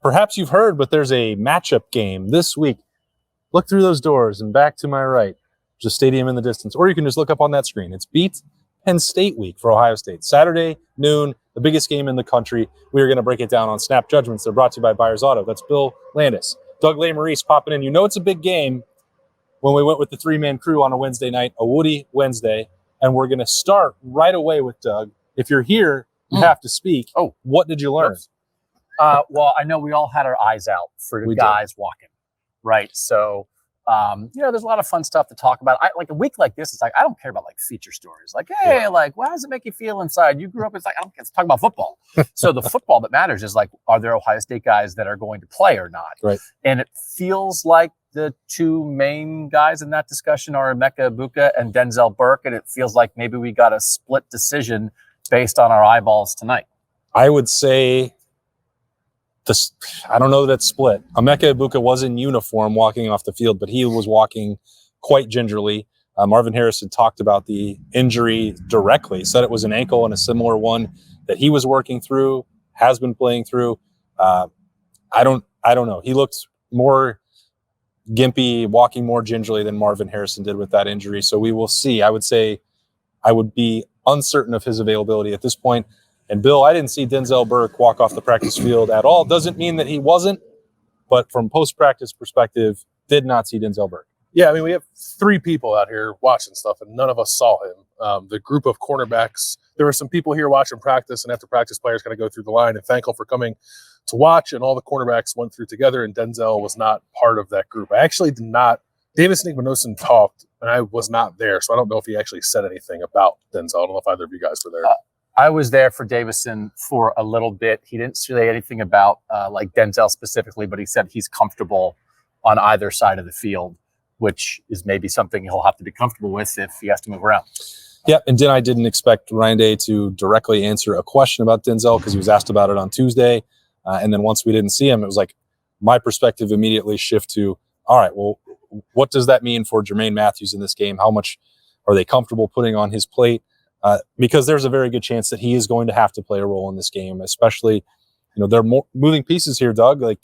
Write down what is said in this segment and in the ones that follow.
perhaps you've heard, but there's a matchup game this week. Look through those doors and back to my right. There's a stadium in the distance. Or you can just look up on that screen. It's Beat Penn State week for Ohio State. Saturday, noon, the biggest game in the country. We are going to break it down on Snap Judgments. They're brought to you by Byers Auto. That's Bill Landis. Doug Lesmerises popping in. You know it's a big game when we went with the three-man crew on a Wednesday night, a Woody Wednesday, and we're going to start right away with Doug. If you're here, you have to speak. Oh, what did you learn? Well, I know we all had our eyes out for the guys walking, right? So, there's a lot of fun stuff to talk about. Like a week like this, it's like, I don't care about like feature stories. Like, hey, like, how does it make you feel inside? You grew up, it's like, I don't care. Let's talk about football. So the football that matters is like, are there Ohio State guys that are going to play or not? Right. And it feels like the two main guys in that discussion are Emeka Egbuka and Denzel Burke. And it feels like maybe we got a split decision based on our eyeballs tonight. I would say I don't know that it's split. Emeka Egbuka was in uniform walking off the field, but he was walking quite gingerly. Marvin Harrison talked about the injury directly, said it was an ankle and a similar one that he was working through, has been playing through. I don't know. He looked more gimpy, walking more gingerly than Marvin Harrison did with that injury. So we will see. I would say I would be uncertain of his availability at this point. And Bill, I didn't see Denzel Burke walk off the practice field at all. Doesn't mean that he wasn't, but from post-practice perspective, did not see Denzel Burke. Yeah, I mean, we have three people out here watching stuff, and none of us saw him. The group of cornerbacks, there were some people here watching practice, and after practice, players kind of go through the line and thank all for coming to watch, and all the cornerbacks went through together, and Denzel was not part of that group. I actually did not. Davis and Igmanosin talked, and I was not there, so I don't know if he actually said anything about Denzel. I don't know if either of you guys were there. I was there for Davison for a little bit. He didn't say anything about like Denzel specifically, but he said he's comfortable on either side of the field, which is maybe something he'll have to be comfortable with if he has to move around. Yeah, and then I didn't expect Ryan Day to directly answer a question about Denzel because he was asked about it on Tuesday. And then once we didn't see him, it was like my perspective immediately shift to, all right, well, what does that mean for Jermaine Matthews in this game? How much are they comfortable putting on his plate? Because there's a very good chance that he is going to have to play a role in this game, especially, there are more moving pieces here, Doug. Like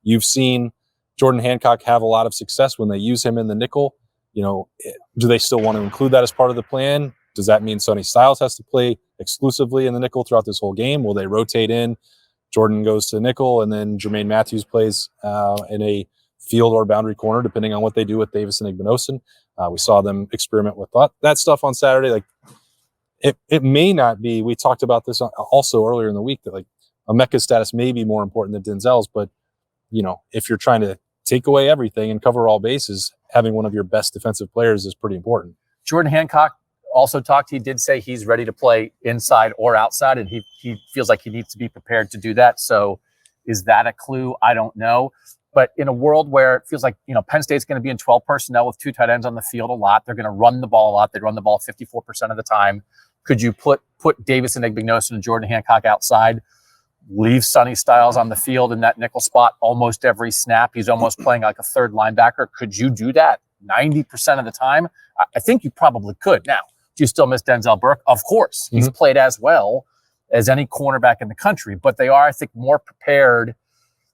you've seen Jordan Hancock have a lot of success when they use him in the nickel. Do they still want to include that as part of the plan? Does that mean Sonny Styles has to play exclusively in the nickel throughout this whole game? Will they rotate in? Jordan goes to nickel, and then Jermaine Matthews plays in a field or boundary corner, depending on what they do with Davis and Igmanosin. We saw them experiment with that stuff on Saturday. Like, It may not be. We talked about this also earlier in the week that like Emeka's status may be more important than Denzel's, but if you're trying to take away everything and cover all bases, having one of your best defensive players is pretty important. Jordan Hancock also talked. He did say he's ready to play inside or outside, and he feels like he needs to be prepared to do that. So, is that a clue? I don't know. But in a world where it feels like, Penn State's going to be in 12 personnel with two tight ends on the field a lot, they're going to run the ball a lot. They run the ball 54% of the time. Could you put Davis and Igmanosin and Jordan Hancock outside, leave Sonny Styles on the field in that nickel spot almost every snap? He's almost playing like a third linebacker. Could you do that 90% of the time? I think you probably could. Now, do you still miss Denzel Burke? Of course. He's played as well as any cornerback in the country, but they are, I think, more prepared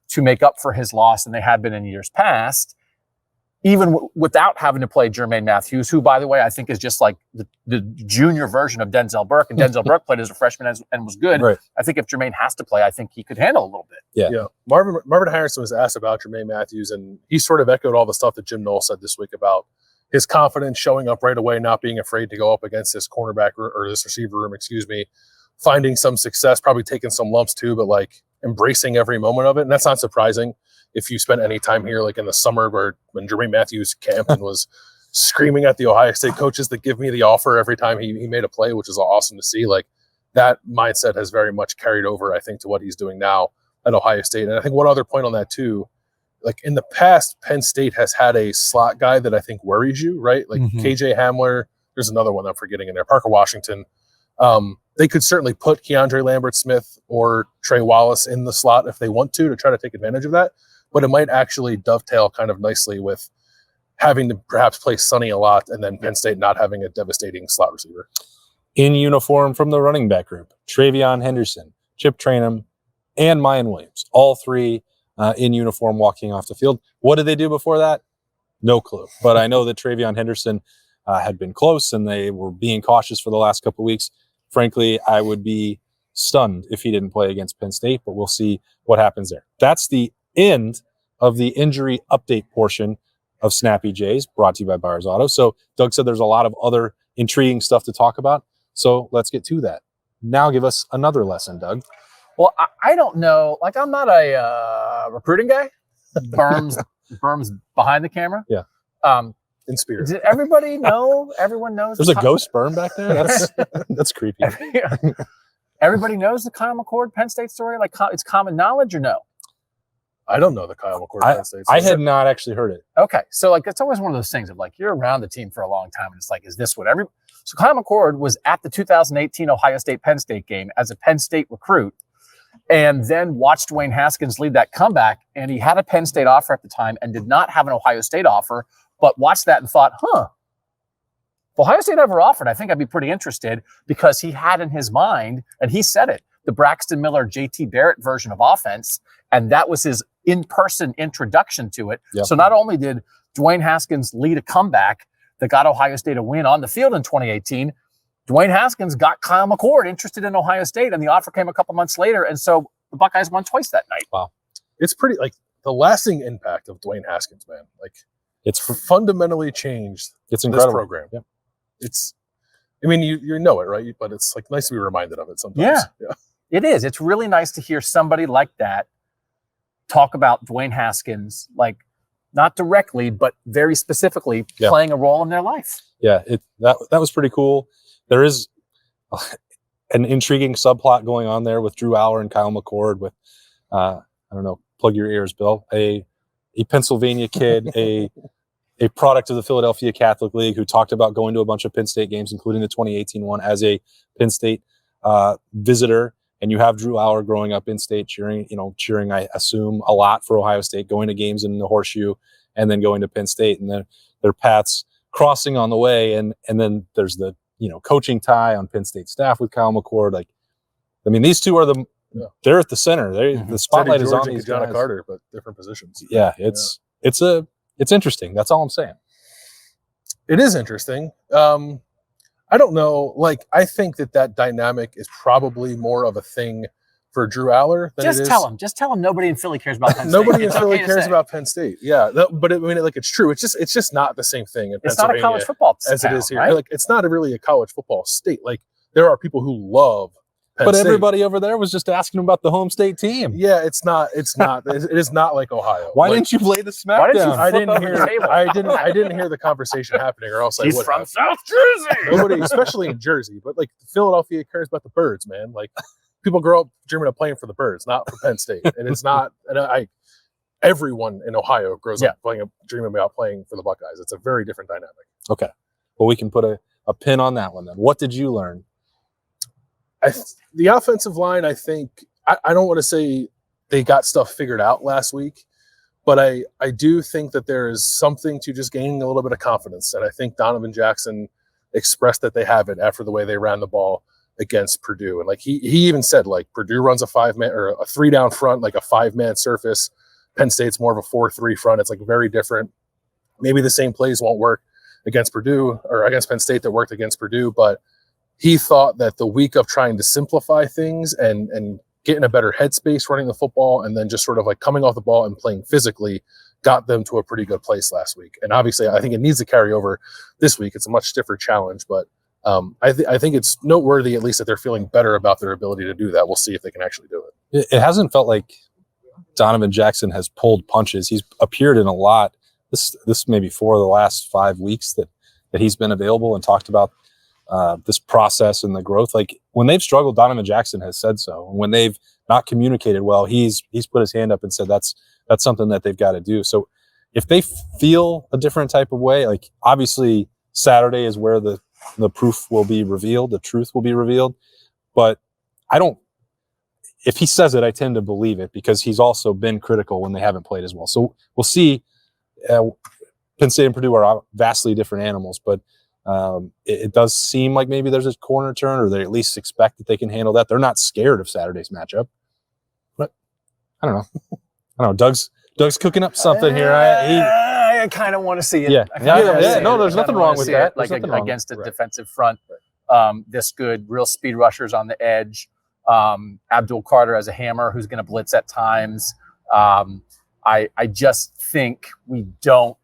to make up for his loss than they had been in years past, even without having to play Jermaine Matthews, who, by the way, I think is just like the junior version of Denzel Burke. And Denzel Burke played as a freshman and was good. Right. I think if Jermaine has to play, I think he could handle a little bit. Yeah. Marvin Harrison was asked about Jermaine Matthews, and he sort of echoed all the stuff that Jim Knowles said this week about his confidence showing up right away, not being afraid to go up against this cornerback or this receiver room, finding some success, probably taking some lumps too, but like embracing every moment of it. And that's not surprising if you spent any time here, like in the summer when Jermaine Matthews camped and was screaming at the Ohio State coaches to give me the offer every time he made a play, which is awesome to see. Like that mindset has very much carried over, I think, to what he's doing now at Ohio State. And I think one other point on that too, like in the past, Penn State has had a slot guy that I think worries you, right? Like KJ Hamler, there's another one I'm forgetting in there, Parker Washington. They could certainly put Keandre Lambert-Smith or Trey Wallace in the slot if they want to try to take advantage of that. But it might actually dovetail kind of nicely with having to perhaps play Sonny a lot and then Penn State not having a devastating slot receiver. In uniform from the running back group, Travion Henderson, Chip Trainum, and Mayan Williams. All three in uniform walking off the field. What did they do before that? No clue. But I know that Travion Henderson had been close and they were being cautious for the last couple of weeks. Frankly, I would be stunned if he didn't play against Penn State, but we'll see what happens there. That's the end of the injury update portion of Snappy Jays, brought to you by Byers Auto. So Doug said there's a lot of other intriguing stuff to talk about. So let's get to that. Now give us another lesson, Doug. Well, I don't know. Like, I'm not a recruiting guy. Berm's behind the camera. Yeah. In spirit. Did everybody know? Everyone knows. There's a ghost Berm back there? That's creepy. Everybody knows the Kyle McCord Penn State story? Like, it's common knowledge or no? I don't know the Kyle McCord Penn State story. I had not actually heard it. Okay. So, like, it's always one of those things of, like, you're around the team for a long time, and it's like, is this what So Kyle McCord was at the 2018 Ohio State-Penn State game as a Penn State recruit, and then watched Dwayne Haskins lead that comeback, and he had a Penn State offer at the time and did not have an Ohio State offer, but watched that and thought, if Ohio State ever offered, I think I'd be pretty interested, because he had in his mind, and he said it, the Braxton Miller, JT Barrett version of offense, and that was his in-person introduction to it. Yep. So not only did Dwayne Haskins lead a comeback that got Ohio State a win on the field in 2018, Dwayne Haskins got Kyle McCord interested in Ohio State, and the offer came a couple months later, and so the Buckeyes won twice that night. Wow. It's pretty, like, the lasting impact of Dwayne Haskins, man. Like, it's fundamentally changed it's incredible. This program. Yep. It's, I mean, you know it, right? But it's, like, nice to be reminded of it sometimes. Yeah. It is. It's really nice to hear somebody like that talk about Dwayne Haskins, like, not directly, but very specifically playing a role in their life. Yeah, that was pretty cool. There is an intriguing subplot going on there with Drew Aller and Kyle McCord with, I don't know, plug your ears, Bill, a Pennsylvania kid, a product of the Philadelphia Catholic League who talked about going to a bunch of Penn State games, including the 2018 one, as a Penn State visitor. And you have Drew Aller growing up in state, cheering, I assume, a lot for Ohio State, going to games in the Horseshoe, and then going to Penn State, and then their paths crossing on the way. And then there's the coaching tie on Penn State staff with Kyle McCord. Like, I mean, these two are they're at the center. The spotlight is on these guys. John Carter, but different positions. Yeah, it's interesting. That's all I'm saying. It is interesting. I don't know. Like, I think that dynamic is probably more of a thing for Drew Aller than it is. Just tell him nobody in Philly cares about Penn State. Nobody in Philly cares about Penn State. Yeah, but I mean, like, it's true. It's just not the same thing in Pennsylvania. It's not a college football as town, it is here. Right? Like, it's not really a college football state. Like, there are people who love Penn but State. Everybody over there was just asking about the home state team. Yeah, it's not. It is not like Ohio. Why didn't you play the smackdown? I didn't hear the conversation happening, or else He's I would from have. South Jersey. Nobody, especially in Jersey, but, like, Philadelphia cares about the Birds, man. Like, people grow up dreaming of playing for the Birds, not for Penn State, and it's not. And everyone in Ohio grows up dreaming about playing for the Buckeyes. It's a very different dynamic. Okay, well, we can put a pin on that one then. What did you learn? The offensive line, I think, I don't want to say they got stuff figured out last week, but I do think that there is something to just gaining a little bit of confidence. And I think Donovan Jackson expressed that they have it after the way they ran the ball against Purdue. And, like, he even said, like, Purdue runs a 5-man or a 3-down front, like a 5-man surface. Penn State's more of a 4-3 front. It's, like, very different. Maybe the same plays won't work against Purdue or against Penn State that worked against Purdue, but he thought that the week of trying to simplify things and get in a better headspace running the football and then just sort of, like, coming off the ball and playing physically got them to a pretty good place last week. And obviously I think it needs to carry over this week. It's a much stiffer challenge, but I think it's noteworthy, at least, that they're feeling better about their ability to do that. We'll see if they can actually do it. It hasn't felt like Donovan Jackson has pulled punches. He's appeared in a lot. This maybe 4 of the last 5 weeks that he's been available and talked about this process and the growth. Like, when they've struggled, Donovan Jackson has said so. And when they've not communicated well, he's put his hand up and said that's something that they've got to do. So if they feel a different type of way, like, obviously Saturday is where the proof will be revealed, the truth will be revealed. But if he says it, I tend to believe it, because he's also been critical when they haven't played as well. So we'll see. Penn State and Purdue are vastly different animals, but it does seem like maybe there's a corner turn, or they at least expect that they can handle that. They're not scared of Saturday's matchup, but I don't know. I don't know. Doug's cooking up something here. I kind of want to see it. Yeah. I kinda wanna see No, it. there's I kinda nothing wanna wrong with see that. it, like There's nothing wrong. against a Right. defensive front. This good, real speed rushers on the edge. Abdul Carter as a hammer who's going to blitz at times. I just think we don't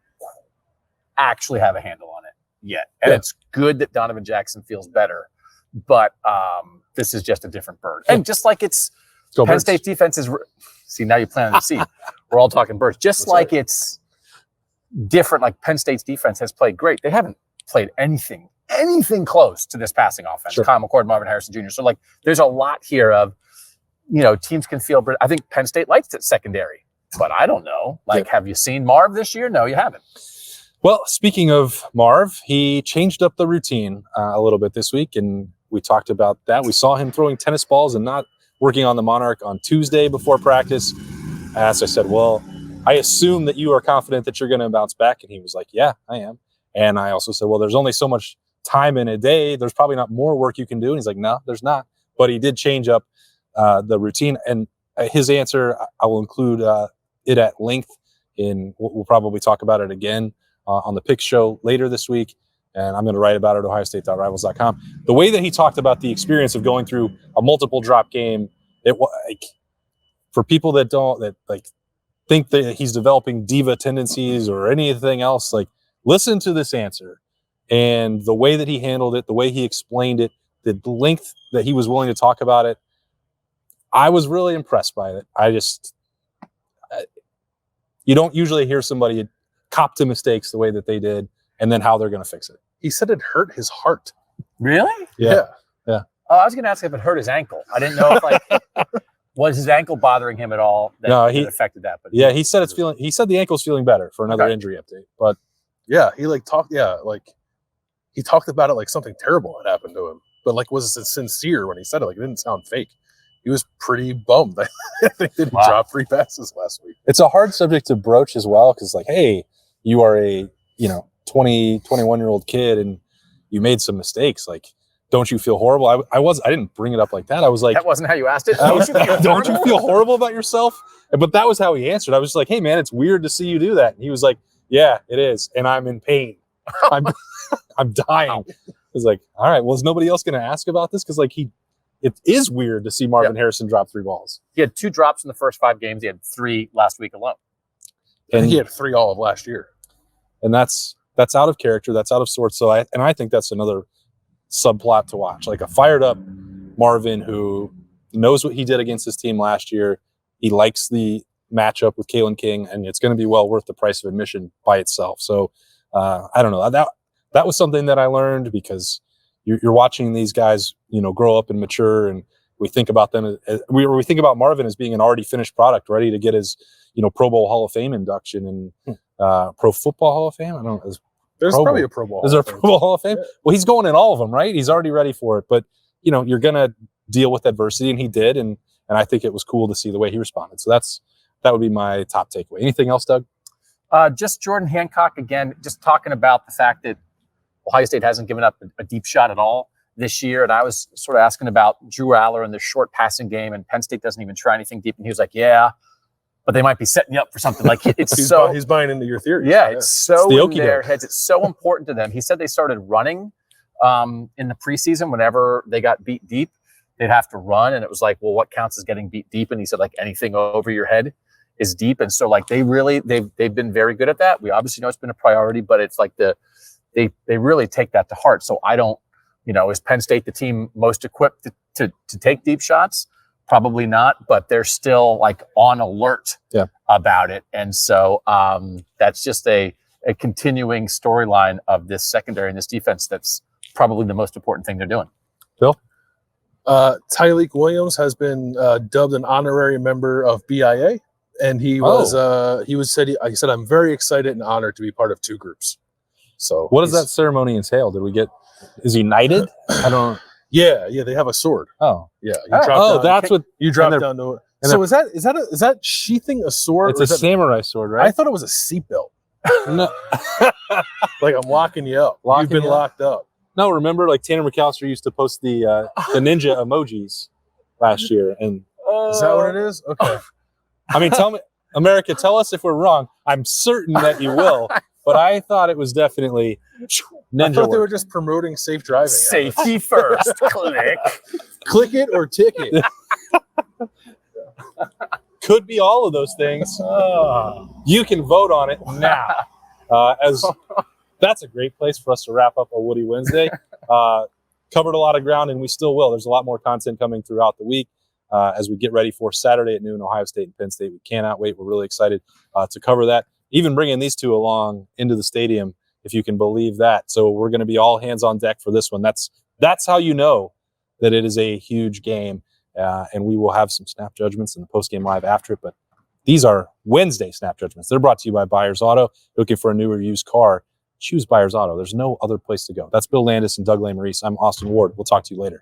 actually have a handle on it yet. And it's good that Donovan Jackson feels better. But this is just a different bird. And just like it's Go Penn Birds. State's defense is see, now you planted the seed. We're all talking birds. Just That's like right. it's different, like Penn State's defense has played great. They haven't played anything close to this passing offense. Sure. Kyle McCord, Marvin Harrison Jr. So like there's a lot here of, teams can feel, I think Penn State likes it secondary, but I don't know. Like, have you seen Marv this year? No, you haven't. Well, speaking of Marv, he changed up the routine a little bit this week, and we talked about that. We saw him throwing tennis balls and not working on the Monarch on Tuesday before practice. As I said, well, I assume that you are confident that you're going to bounce back. And he was like, yeah, I am. And I also said, well, there's only so much time in a day. There's probably not more work you can do. And he's like, no, there's not. But he did change up the routine. And his answer, I will include it at length we'll probably talk about it again on the Pick Show later this week. And I'm going to write about it at ohiostate.rivals.com. The way that he talked about the experience of going through a multiple drop game, it was like, for people that think that he's developing diva tendencies or anything else, like, listen to this answer and the way that he handled it, the way he explained it, the length that he was willing to talk about it. I was really impressed by it. You don't usually hear somebody cop to mistakes the way that they did and then how they're going to fix it. He said it hurt his heart. Really? Yeah. Oh, I was going to ask if it hurt his ankle. I didn't know if was his ankle bothering him at all that affected that. But he said he said the ankle's feeling better for another injury update. But yeah, he he talked about it like something terrible had happened to him. But was sincere when he said it. Like, it didn't sound fake. He was pretty bummed. I think they dropped 3 passes last week. it's a hard subject to broach as well, because hey, you are a 21-year-old kid and you made some mistakes. Like, don't you feel horrible? I didn't bring it up like that. I was like, that wasn't how you asked it. don't you feel horrible about yourself? But that was how he answered. I was just like, hey man, it's weird to see you do that. And he was like, yeah, it is. And I'm in pain. I'm dying. I was like, all right, well, is nobody else going to ask about this? Because it is weird to see Marvin Harrison drop 3 balls. He had 2 drops in the first 5 games. He had 3 last week alone. And he had 3 all of last year. And that's out of character. That's out of sorts. So I think that's another subplot to watch. Like, a fired up Marvin who knows what he did against his team last year. He likes the matchup with Kalen King, and it's going to be well worth the price of admission by itself. So I don't know. That was something that I learned, because you're watching these guys, grow up and mature, and we think about them we think about Marvin as being an already finished product, ready to get his Pro Bowl Hall of Fame induction and Pro Football Hall of Fame. I don't know. There's probably a Pro Bowl. Is there a Pro Bowl Hall of Fame? Yeah. Well, he's going in all of them, right? He's already ready for it. But you're gonna deal with adversity, and he did, and I think it was cool to see the way he responded. So that would be my top takeaway. Anything else, Doug? Just Jordan Hancock again, just talking about the fact that Ohio State hasn't given up a deep shot at all this year. And I was sort of asking about Drew Aller and the short passing game, and Penn State doesn't even try anything deep. And he was like, yeah, but they might be setting you up for something. Like, it's he's buying into your theory. Yeah, it's so the in their heads. It's so important to them. He said they started running in the preseason. Whenever they got beat deep, they'd have to run. And it was like, well, what counts as getting beat deep? And he said, like, anything over your head is deep. And so, like, they've been very good at that. We obviously know it's been a priority, but it's like they really take that to heart. So I don't, is Penn State the team most equipped to take deep shots? Probably not, but they're still like on alert about it. And so that's just a continuing storyline of this secondary and this defense. That's probably the most important thing they're doing. Bill? Tyleik Williams has been dubbed an honorary member of BIA. And he said, I'm very excited and honored to be part of 2 groups. So What does that ceremony entail? Is he knighted? I don't. Yeah, they have a sword. Oh, Yeah. that's what You drop and down to it. So is that sheathing a sword? it's or a is that, samurai sword, right? I thought it was a seatbelt. No, Like, I'm locking you up. You've been locked up. no. Remember, like, Tanner McAllister used to post the ninja emojis last year, and Is that what it is? Okay. I mean, tell me. America, tell us if we're wrong. I'm certain that you will, but I thought it was definitely I ninja thought they were work. just promoting safe driving. Safety first. Click. Click it or tick it. Could be all of those things. You can vote on it now. As that's a great place for us to wrap up a Woody Wednesday. Covered a lot of ground, and we still will. There's a lot more content coming throughout the week as we get ready for Saturday at noon, Ohio State and Penn State. We cannot wait. We're really excited to cover that. Even bringing these two along into the stadium, if you can believe that. So we're going to be all hands on deck for this one. That's how you know that it is a huge game. And we will have some snap judgments in the postgame live after it. But these are Wednesday snap judgments. They're brought to you by Byers Auto. Looking for a new or used car, choose Byers Auto. There's no other place to go. That's Bill Landis and Doug Lesmerises. I'm Austin Ward. We'll talk to you later.